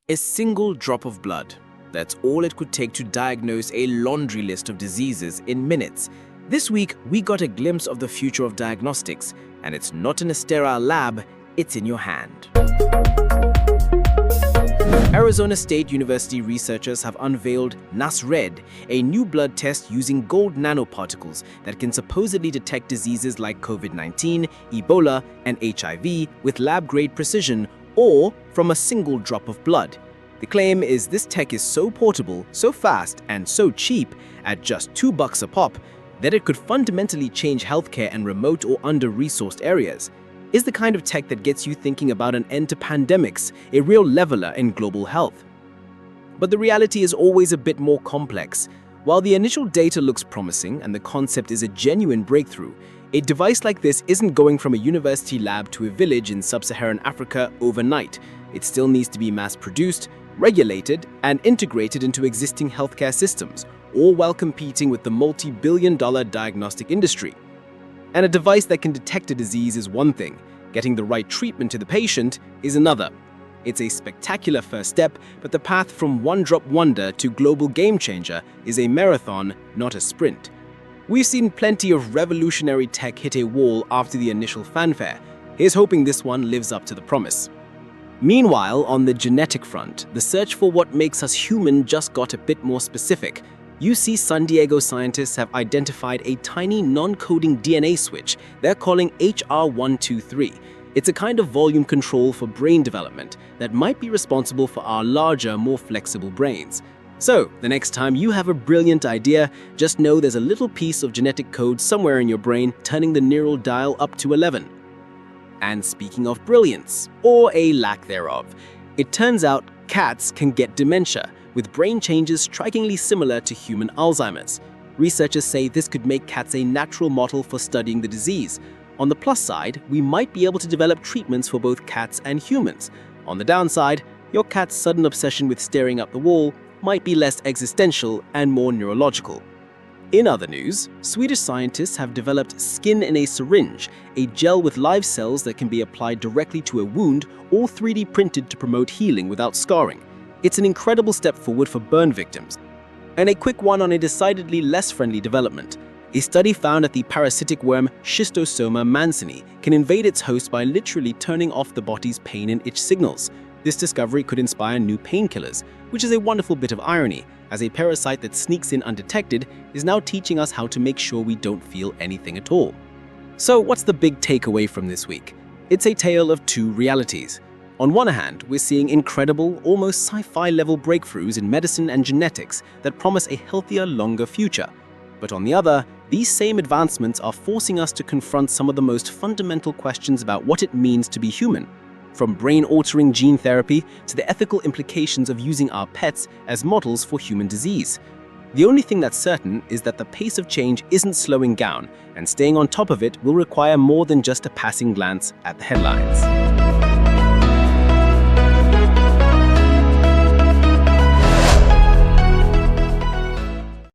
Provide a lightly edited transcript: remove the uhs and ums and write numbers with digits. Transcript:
A single drop of blood. That's all it could take to diagnose a laundry list of diseases in minutes. This week, we got a glimpse of the future of diagnostics, and it's not in a sterile lab, it's in your hand. Arizona State University researchers have unveiled NasRED, a new blood test using gold nanoparticles that can supposedly detect diseases like COVID-19, Ebola, and HIV with lab-grade precision, or from a single drop of blood. The claim is this tech is so portable, so fast, and so cheap, at just $2 a pop, that it could fundamentally change healthcare in remote or under-resourced areas. Is the kind of tech that gets you thinking about an end to pandemics, a real leveler in global health. But the reality is always a bit more complex. While the initial data looks promising and the concept is a genuine breakthrough, a device like this isn't going from a university lab to a village in sub-Saharan Africa overnight. It still needs to be mass-produced, regulated, and integrated into existing healthcare systems, all while competing with the multi-billion-dollar diagnostic industry. And a device that can detect a disease is one thing, getting the right treatment to the patient is another. It's a spectacular first step, but the path from one-drop wonder to global game-changer is a marathon, not a sprint. We've seen plenty of revolutionary tech hit a wall after the initial fanfare. Here's hoping this one lives up to the promise. Meanwhile, on the genetic front, the search for what makes us human just got a bit more specific. UC San Diego scientists have identified a tiny non-coding DNA switch they're calling HR123. It's a kind of volume control for brain development that might be responsible for our larger, more flexible brains. So, the next time you have a brilliant idea, just know there's a little piece of genetic code somewhere in your brain turning the neural dial up to 11. And speaking of brilliance, or a lack thereof, it turns out cats can get dementia, with brain changes strikingly similar to human Alzheimer's. Researchers say this could make cats a natural model for studying the disease. On the plus side, we might be able to develop treatments for both cats and humans. On the downside, your cat's sudden obsession with staring up the wall might be less existential and more neurological. In other news, Swedish scientists have developed skin in a syringe, a gel with live cells that can be applied directly to a wound or 3D printed to promote healing without scarring. It's an incredible step forward for burn victims. And a quick one on a decidedly less friendly development. A study found that the parasitic worm Schistosoma mansoni can invade its host by literally turning off the body's pain and itch signals. This discovery could inspire new painkillers, which is a wonderful bit of irony, as a parasite that sneaks in undetected is now teaching us how to make sure we don't feel anything at all. So what's the big takeaway from this week? It's a tale of two realities. On one hand, we're seeing incredible, almost sci-fi level breakthroughs in medicine and genetics that promise a healthier, longer future. But on the other, these same advancements are forcing us to confront some of the most fundamental questions about what it means to be human. From brain-altering gene therapy to the ethical implications of using our pets as models for human disease. The only thing that's certain is that the pace of change isn't slowing down, and staying on top of it will require more than just a passing glance at the headlines.